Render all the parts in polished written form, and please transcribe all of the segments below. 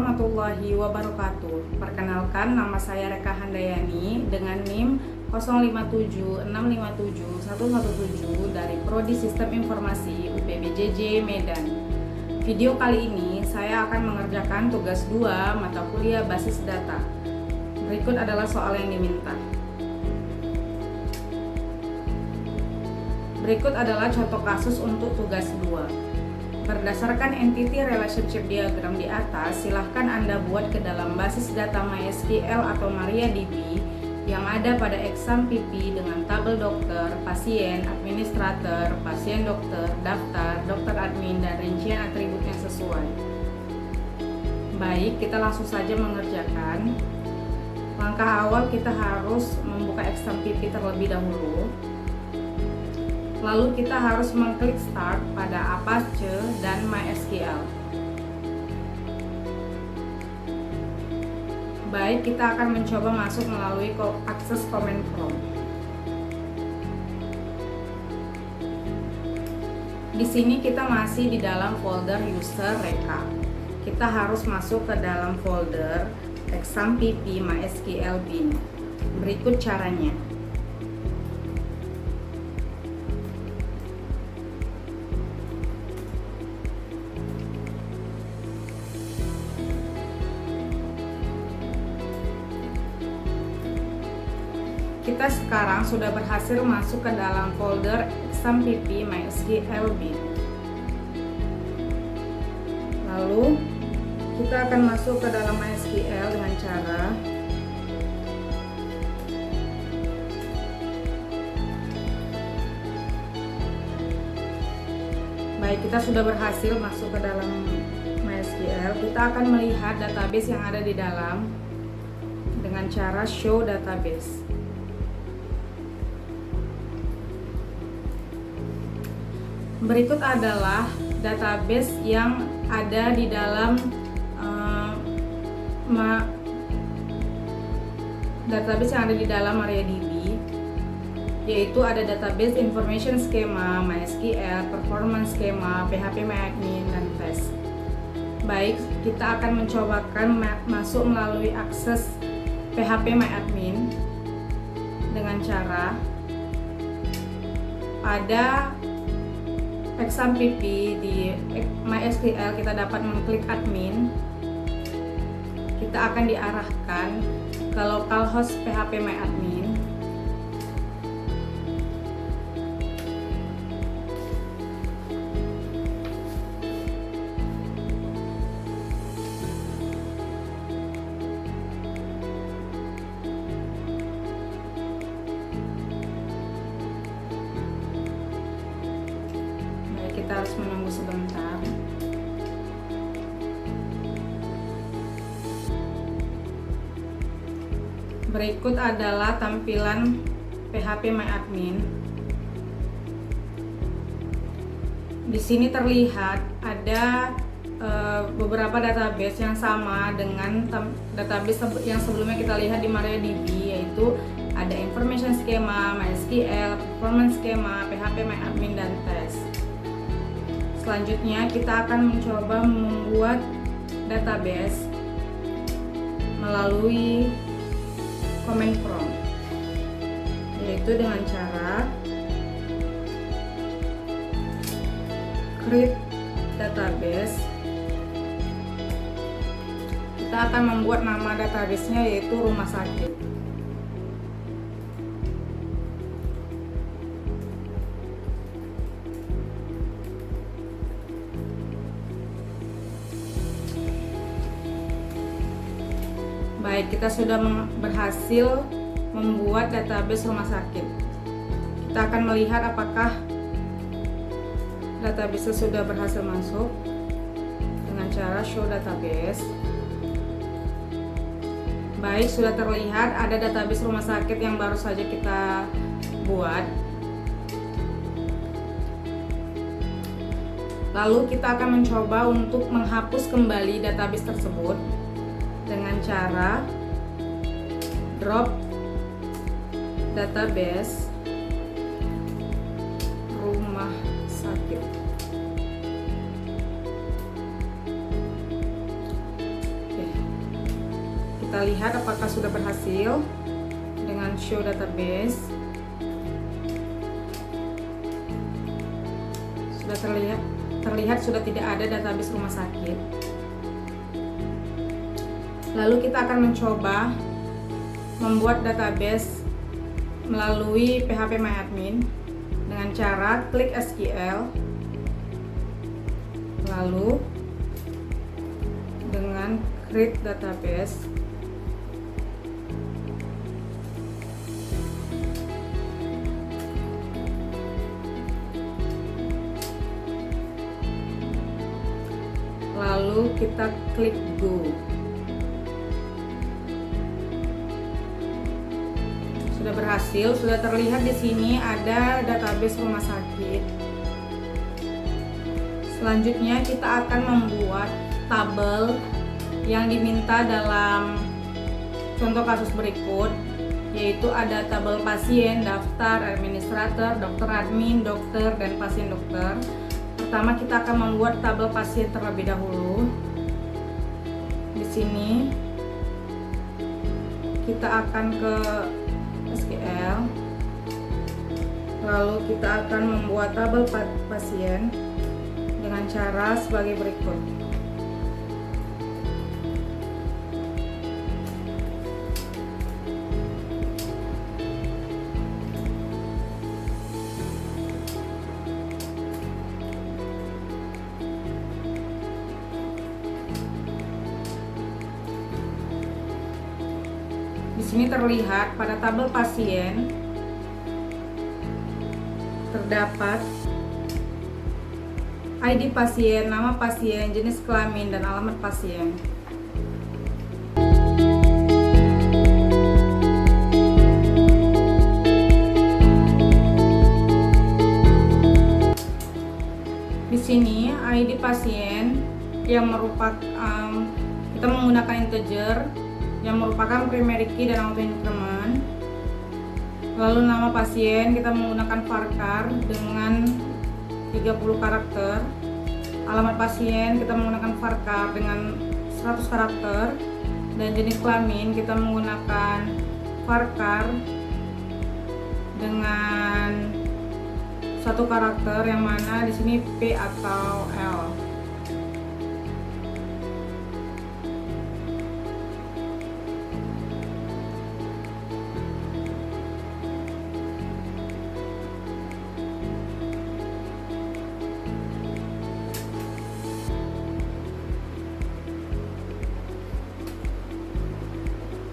warahmatullahi wabarakatuh. Perkenalkan, nama saya Reka Handayani dengan NIM 0576571117 dari Prodi Sistem Informasi UPBJJ Medan. Video kali ini saya akan mengerjakan tugas 2 mata kuliah basis data. Berikut adalah soal yang diminta. Berikut adalah contoh kasus untuk tugas 2. Berdasarkan entity relationship diagram di atas, silahkan Anda buat ke dalam basis data MySQL atau MariaDB yang ada pada exam PP dengan tabel dokter, pasien, administrator, pasien dokter, daftar, dokter admin, dan rincian atribut yang sesuai. Baik, kita langsung saja mengerjakan. Langkah awal kita harus membuka exam PP terlebih dahulu. Lalu kita harus mengklik Start pada Apache dan MySQL. Baik, kita akan mencoba masuk melalui akses command prompt. Di sini kita masih di dalam folder user Reka. Kita harus masuk ke dalam folder exam PP MySQL bin. Berikut caranya. Kita sekarang sudah berhasil masuk ke dalam folder exam PP MySQL bin. Lalu kita akan masuk ke dalam MySQL dengan cara baik, kita sudah berhasil masuk ke dalam MySQL. Kita akan melihat database yang ada di dalam dengan cara show database. Berikut adalah database yang ada di dalam MariaDB, yaitu ada database information schema, MySQL, performance schema, PHPMyAdmin, dan test. Baik, kita akan mencobakan masuk melalui akses PHPMyAdmin dengan cara pada exam PP di MySQL kita dapat mengklik admin. Kita akan diarahkan ke localhost PHPMyAdmin. Kita harus menunggu sebentar. Berikut adalah tampilan PHPMyAdmin. Di sini terlihat ada beberapa database yang sama dengan database yang sebelumnya kita lihat di MariaDB, yaitu ada information schema, MySQL, performance schema, PHPMyAdmin, dan test. Selanjutnya kita akan mencoba membuat database melalui command prompt, yaitu dengan cara create database. Kita akan membuat nama databasenya yaitu rumah sakit. Baik, kita sudah berhasil membuat database rumah sakit. Kita akan melihat apakah database sudah berhasil masuk dengan cara show database. Baik, sudah terlihat ada database rumah sakit yang baru saja kita buat. Lalu kita akan mencoba untuk menghapus kembali database tersebut dengan cara drop database rumah sakit. kita lihat apakah sudah berhasil dengan show database. Sudah terlihat sudah tidak ada database rumah sakit. Lalu kita akan mencoba membuat database melalui PHP MyAdmin dengan cara klik SQL, lalu dengan create database. Lalu kita klik go. Sudah berhasil, sudah terlihat di sini ada database rumah sakit. Selanjutnya kita akan membuat tabel yang diminta dalam contoh kasus berikut, yaitu ada tabel pasien, daftar, administrator, dokter admin, dokter, dan pasien dokter. Pertama kita akan membuat tabel pasien terlebih dahulu. Di sini kita akan ke SQL, lalu kita akan membuat tabel pasien dengan cara sebagai berikut. Di sini terlihat pada tabel pasien terdapat ID pasien, nama pasien, jenis kelamin, dan alamat pasien. Di sini ID pasien yang merupakan kita menggunakan integer yang merupakan primary key dan auto increment. Lalu nama pasien kita menggunakan varchar dengan 30 karakter. Alamat pasien kita menggunakan varchar dengan 100 karakter, dan jenis kelamin kita menggunakan varchar dengan 1 karakter, yang mana di sini P atau L.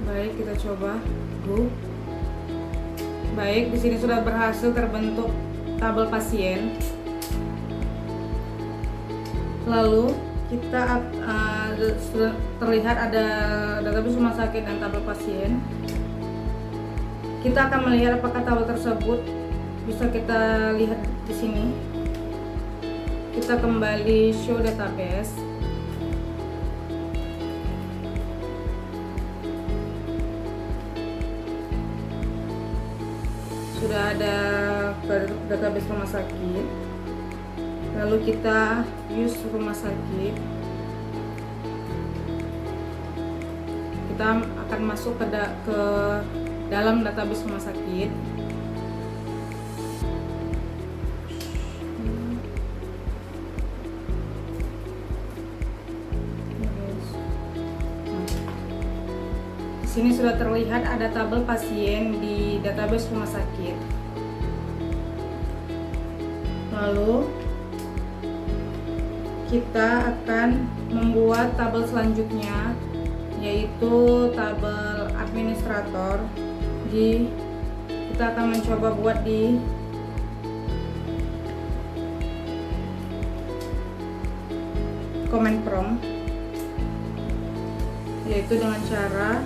Baik, kita coba go. Baik, di sini sudah berhasil terbentuk tabel pasien. Lalu kita sudah terlihat ada database rumah sakit dan tabel pasien. Kita akan melihat apakah tabel tersebut bisa kita lihat di sini. Kita kembali show database. Sudah ada database rumah sakit. Lalu kita use rumah sakit. Kita akan masuk ke dalam database rumah sakit. Di sini sudah terlihat ada tabel pasien di database rumah sakit. Lalu kita akan membuat tabel selanjutnya, yaitu tabel administrator. Kita akan mencoba buat di command prompt, yaitu dengan cara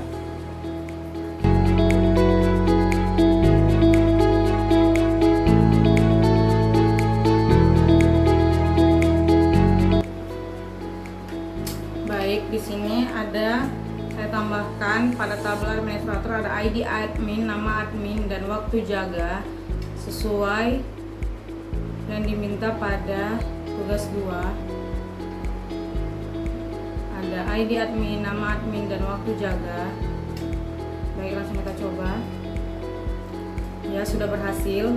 di sini saya tambahkan pada tabel administrator ada ID admin, nama admin, dan waktu jaga sesuai yang diminta pada tugas 2. ada ID admin, nama admin, dan waktu jaga. Baik, langsung kita coba. Ya, sudah berhasil.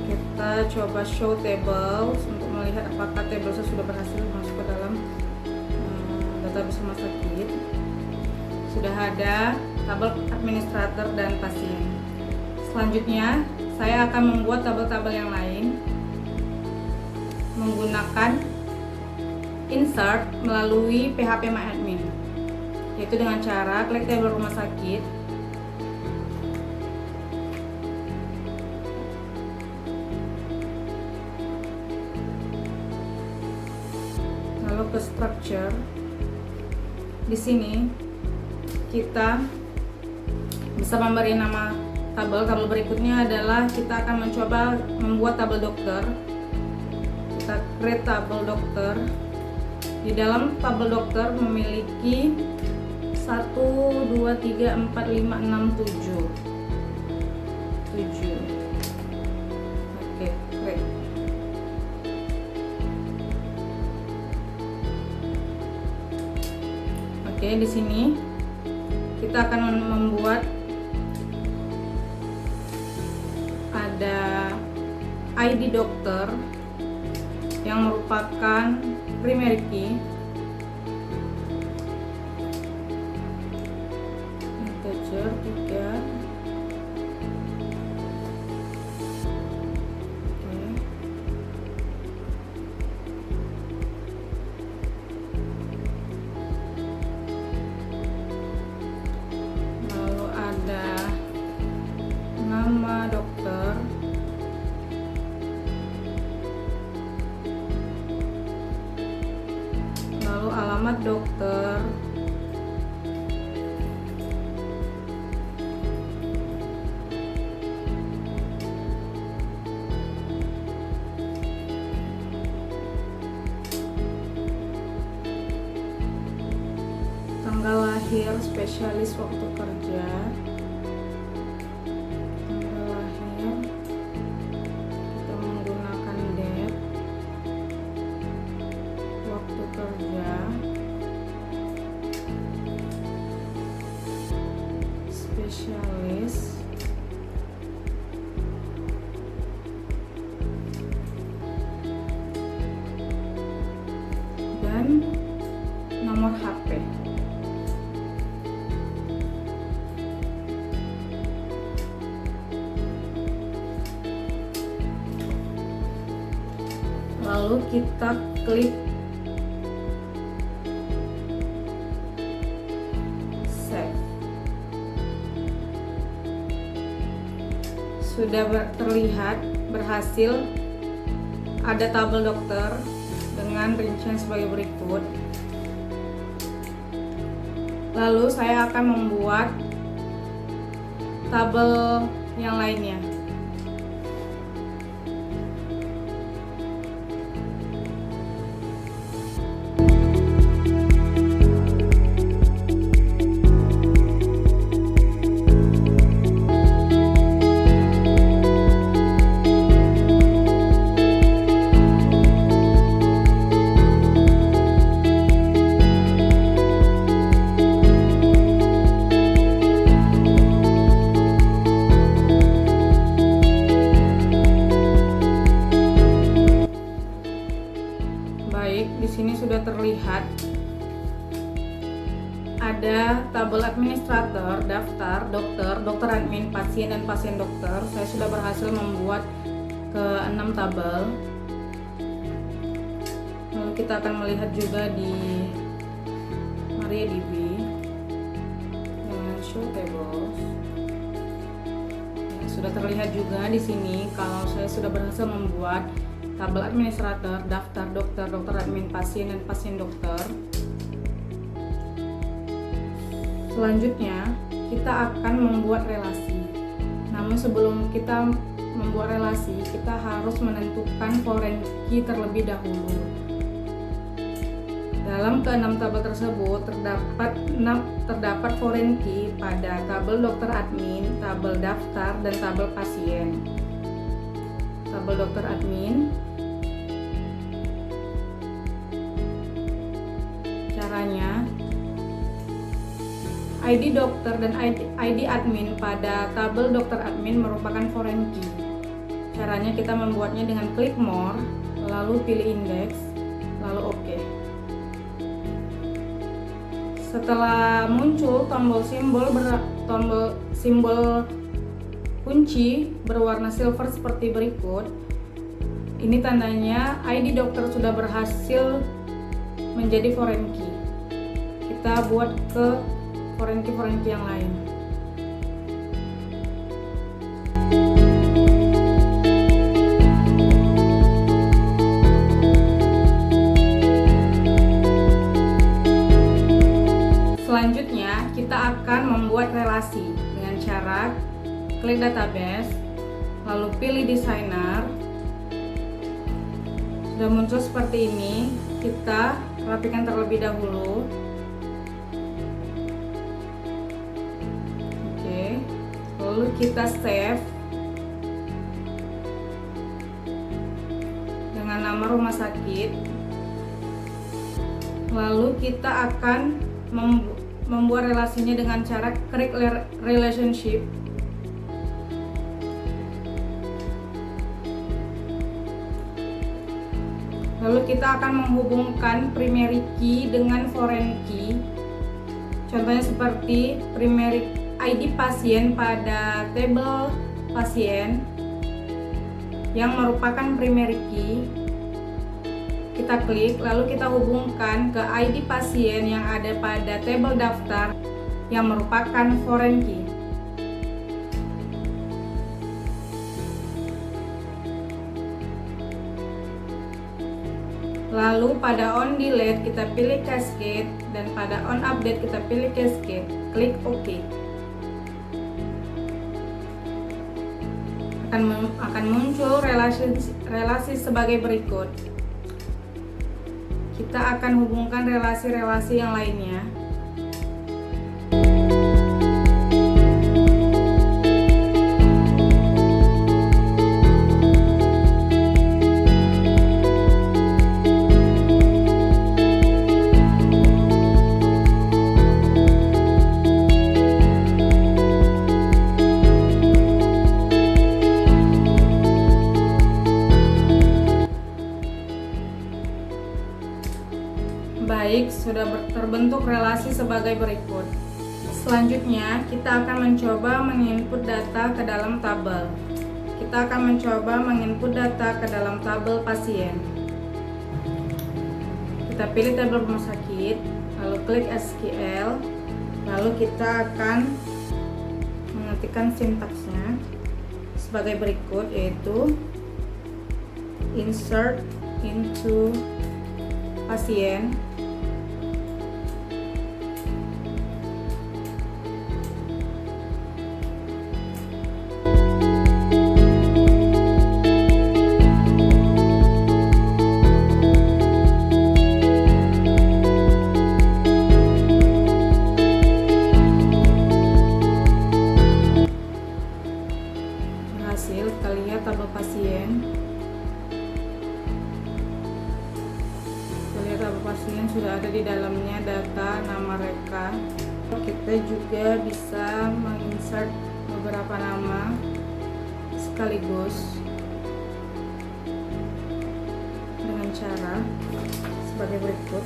Kita coba show table untuk melihat apakah table sudah berhasil masuk ke dalam database rumah sakit. Sudah ada tabel administrator dan pasien. Selanjutnya, saya akan membuat tabel-tabel yang lain menggunakan insert melalui PHP MyAdmin, yaitu dengan cara klik tabel rumah sakit, lalu ke structure. Di sini kita bisa memberi nama tabel. Tabel berikutnya adalah kita akan mencoba membuat tabel dokter. Kita create tabel dokter. Di dalam tabel dokter memiliki 1, 2, 3, 4, 5, 6, 7. Oke, create. Oke, di sini kita akan membuat ada ID dokter yang merupakan primary key, integer 3. Lalu ada nama dokter, lalu alamat dokter, tanggal lahir, spesialis, waktu kerja, tanggal lahir kita menggunakan date, waktu kerja, spesialis, dan nomor HP. Lalu kita klik save. Sudah terlihat berhasil. Ada tabel dokter dengan rincian sebagai berikut. Lalu saya akan membuat tabel yang lainnya. Baik, di sini sudah terlihat ada tabel administrator, daftar, dokter, dokter admin, pasien, dan pasien dokter. Saya sudah berhasil membuat ke 6 tabel. Lalu kita akan melihat juga di MariaDB dengan show tables. Sudah terlihat juga di sini kalau saya sudah berhasil membuat tabel administrator, daftar, dokter, dokter admin, pasien, dan pasien dokter. Selanjutnya, kita akan membuat relasi. Namun sebelum kita membuat relasi, kita harus menentukan foreign key terlebih dahulu. Dalam ke-6 tabel tersebut terdapat foreign key pada tabel dokter admin, tabel daftar, dan tabel pasien. Tabel dokter admin, Caranya, ID dokter dan ID admin pada tabel dokter admin merupakan foreign key. Caranya kita membuatnya dengan klik more, lalu pilih index, lalu OK. Setelah muncul tombol simbol kunci berwarna silver seperti berikut, ini tandanya ID dokter sudah berhasil menjadi foreign key. Kita buat ke foreign key yang lain. Selanjutnya kita akan membuat relasi dengan cara klik database, lalu pilih designer. Sudah muncul seperti ini, kita rapikan terlebih dahulu. Lalu kita save dengan nama rumah sakit. Lalu kita akan membuat relasinya dengan cara klik relationship. Lalu kita akan menghubungkan primary key dengan foreign key. Contohnya seperti primary ID pasien pada tabel pasien yang merupakan primary key. Kita klik, lalu kita hubungkan ke ID pasien yang ada pada tabel daftar yang merupakan foreign key. Lalu pada on delete kita pilih cascade, dan pada on update kita pilih cascade. Klik OK. Akan muncul relasi sebagai berikut. Kita akan hubungkan relasi-relasi yang lainnya. Baik, sudah terbentuk relasi sebagai berikut. Selanjutnya, kita akan mencoba menginput data ke dalam tabel. Kita akan mencoba menginput data ke dalam tabel pasien. Kita pilih tabel rumah sakit, lalu klik SQL, lalu kita akan mengetikkan sintaksnya sebagai berikut, yaitu insert into pasien, berhasil. Kita lihat tabel pasien. Tabel pasien sudah ada di dalamnya data nama reka. Kita juga bisa menginsert beberapa nama sekaligus dengan cara sebagai berikut.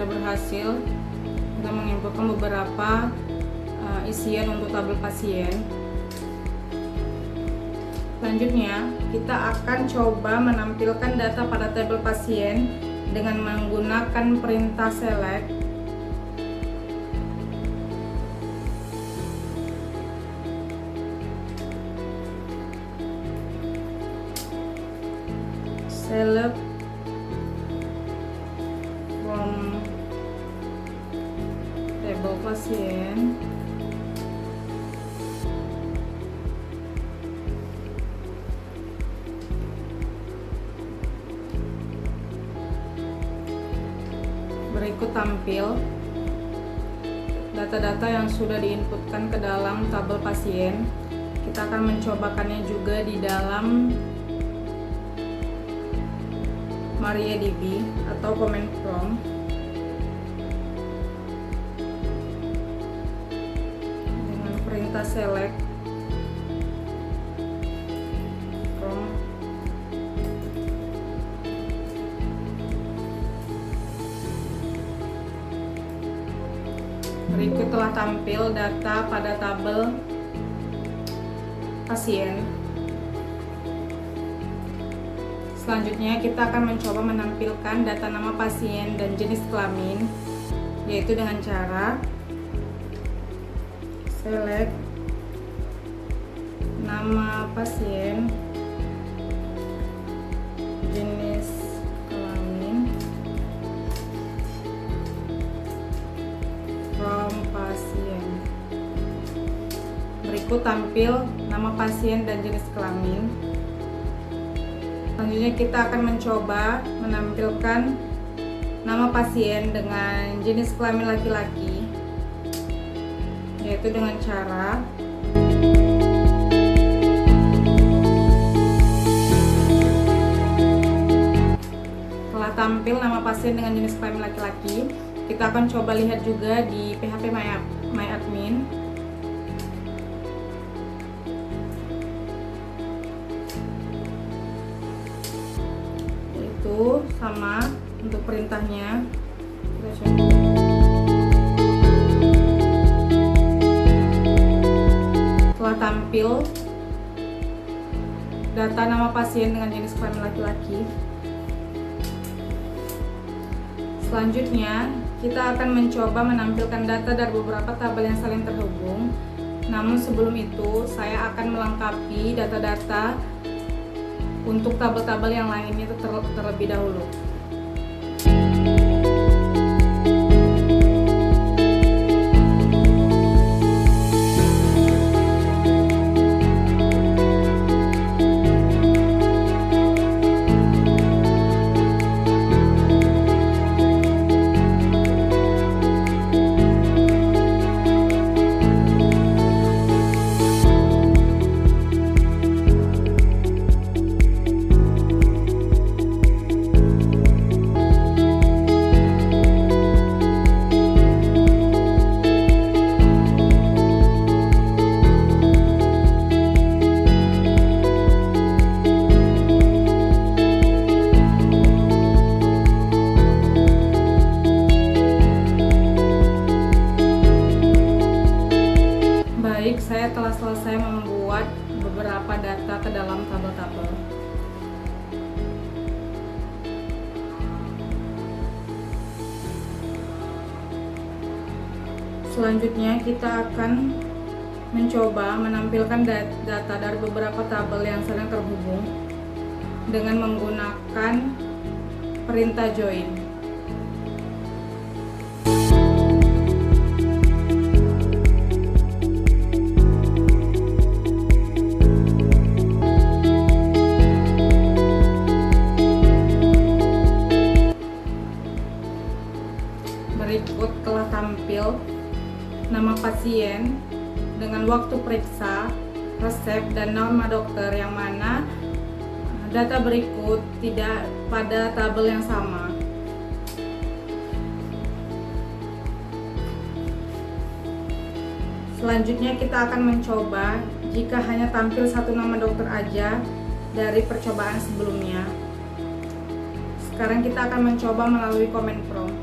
Berhasil, kita menginputkan beberapa isian untuk tabel pasien. Selanjutnya, kita akan coba menampilkan data pada tabel pasien dengan menggunakan perintah select. Select from tabel pasien. berikut tampil data-data yang sudah diinputkan ke dalam tabel pasien. Kita akan mencobakannya juga di dalam MariaDB atau command prompt. Dengan perintah select from berikut telah tampil data pada tabel pasien. Selanjutnya kita akan mencoba menampilkan data nama pasien dan jenis kelamin, yaitu dengan cara select nama pasien, jenis kelamin, from pasien. Berikut tampil nama pasien dan jenis kelamin. Selanjutnya kita akan mencoba menampilkan nama pasien dengan jenis kelamin laki-laki, yaitu dengan cara telah tampil nama pasien dengan jenis kelamin laki-laki. Kita akan coba lihat juga di PHP MyAdmin. Itu sama untuk perintahnya. Kita coba. Telah tampil data nama pasien dengan jenis kelamin laki-laki. Selanjutnya kita akan mencoba menampilkan data dari beberapa tabel yang saling terhubung. Namun sebelum itu saya akan melengkapi data-data untuk tabel-tabel yang lainnya terlebih dahulu. Saya telah selesai membuat beberapa data ke dalam tabel-tabel. Selanjutnya kita akan mencoba menampilkan data dari beberapa tabel yang saling terhubung dengan menggunakan perintah join. Berikut telah tampil nama pasien dengan waktu periksa, resep, dan nama dokter, yang mana data berikut tidak pada tabel yang sama. Selanjutnya kita akan mencoba jika hanya tampil satu nama dokter aja dari percobaan sebelumnya. Sekarang kita akan mencoba melalui command prompt.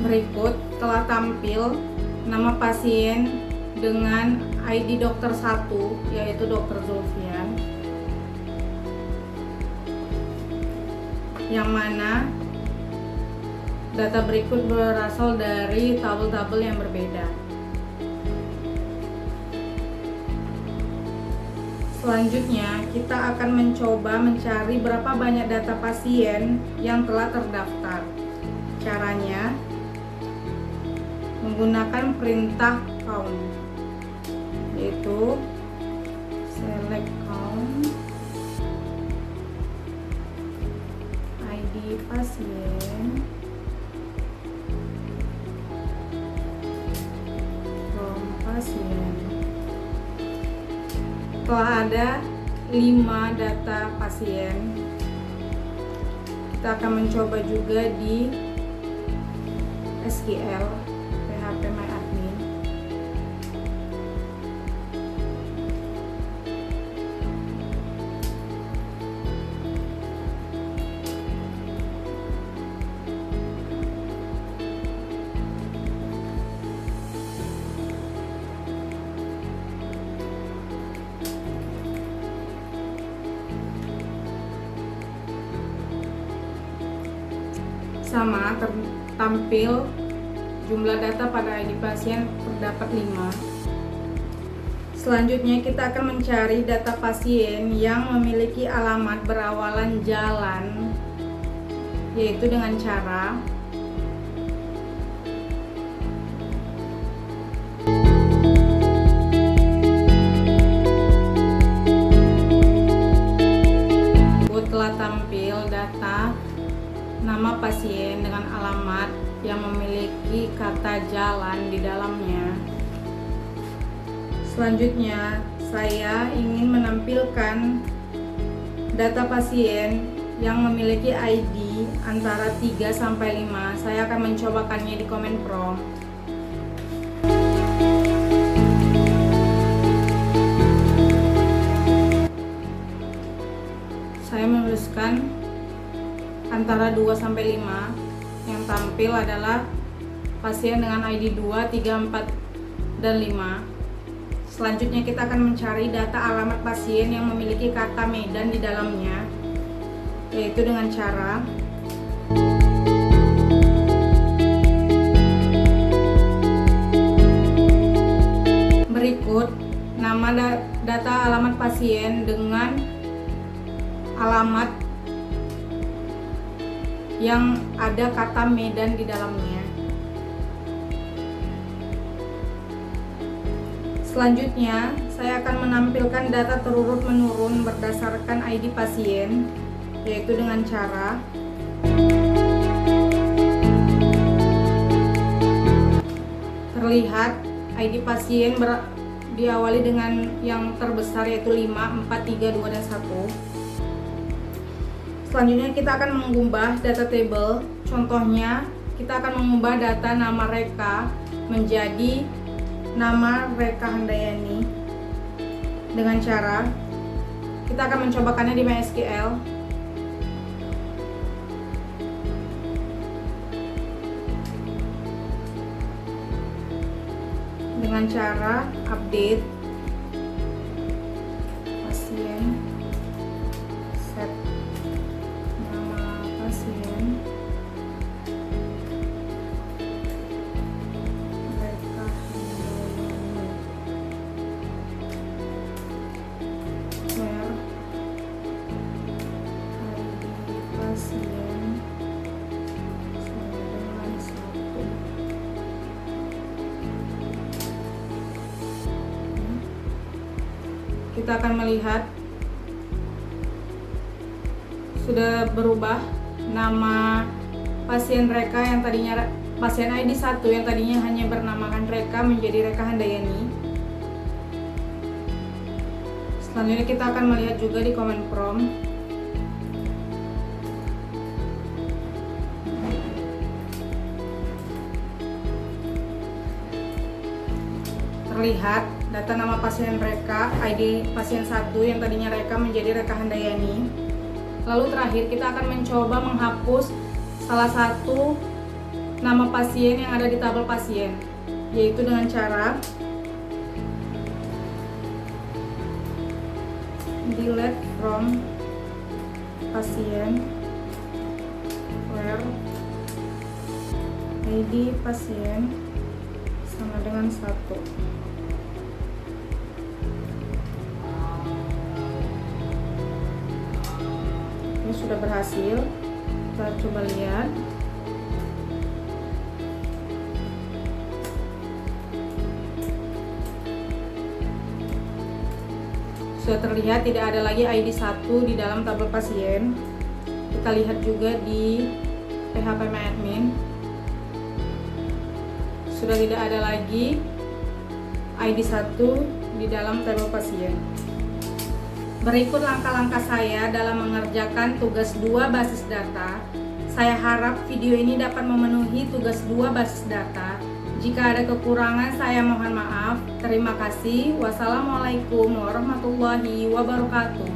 Berikut telah tampil nama pasien dengan ID dokter 1, yaitu Dr. Zulfian, yang mana data berikut berasal dari tabel-tabel yang berbeda. Selanjutnya, kita akan mencoba mencari berapa banyak data pasien yang telah terdaftar. Caranya menggunakan perintah count, yaitu select count ID pasien from pasien. Setelah ada 5 data pasien, kita akan mencoba juga di SQL PHP MyAdmin. Sama, tertampil jumlah data pada ID pasien terdapat 5. Selanjutnya kita akan mencari data pasien yang memiliki alamat berawalan jalan, yaitu dengan cara telah tampil data nama pasien dengan alamat yang memiliki kata jalan di dalamnya. Selanjutnya, saya ingin menampilkan data pasien yang memiliki ID antara 3 sampai 5. Saya akan mencobakannya di command prompt. Saya menuliskan antara 2 sampai 5. Yang tampil adalah pasien dengan ID 2, 3, 4, dan 5. Selanjutnya kita akan mencari data alamat pasien yang memiliki kata Medan di dalamnya, yaitu dengan cara berikut nama data alamat pasien dengan alamat yang ada kata Medan di dalamnya. Selanjutnya, saya akan menampilkan data terurut menurun berdasarkan ID pasien, yaitu dengan cara terlihat ID pasien diawali dengan yang terbesar, yaitu 5, 4, 3, 2, dan 1. Selanjutnya kita akan mengubah data table. Contohnya, kita akan mengubah data nama Reka menjadi nama Reka Handayani dengan cara kita akan mencobakannya di MySQL. Dengan cara update pasien, set nama pasien, Reka Handayani, where ID pasien sama dengan 1. Kita akan melihat sudah berubah nama pasien Reka yang tadinya pasien ID 1 yang tadinya hanya bernamakan Reka menjadi Reka Handayani. Selanjutnya kita akan melihat juga di command prompt. Terlihat data nama pasien Reka, ID pasien 1 yang tadinya Reka menjadi Reka Handayani. Lalu terakhir kita akan mencoba menghapus salah satu nama pasien yang ada di tabel pasien, yaitu dengan cara delete from pasien where ID pasien sama dengan 1. sudah berhasil. Kita coba lihat. Sudah terlihat tidak ada lagi ID 1 di dalam tabel pasien. Kita lihat juga di PHP MyAdmin. Sudah tidak ada lagi ID 1 di dalam tabel pasien. Berikut langkah-langkah saya dalam mengerjakan tugas 2 basis data. Saya harap video ini dapat memenuhi tugas 2 basis data. Jika ada kekurangan, saya mohon maaf. Terima kasih. Wassalamualaikum warahmatullahi wabarakatuh.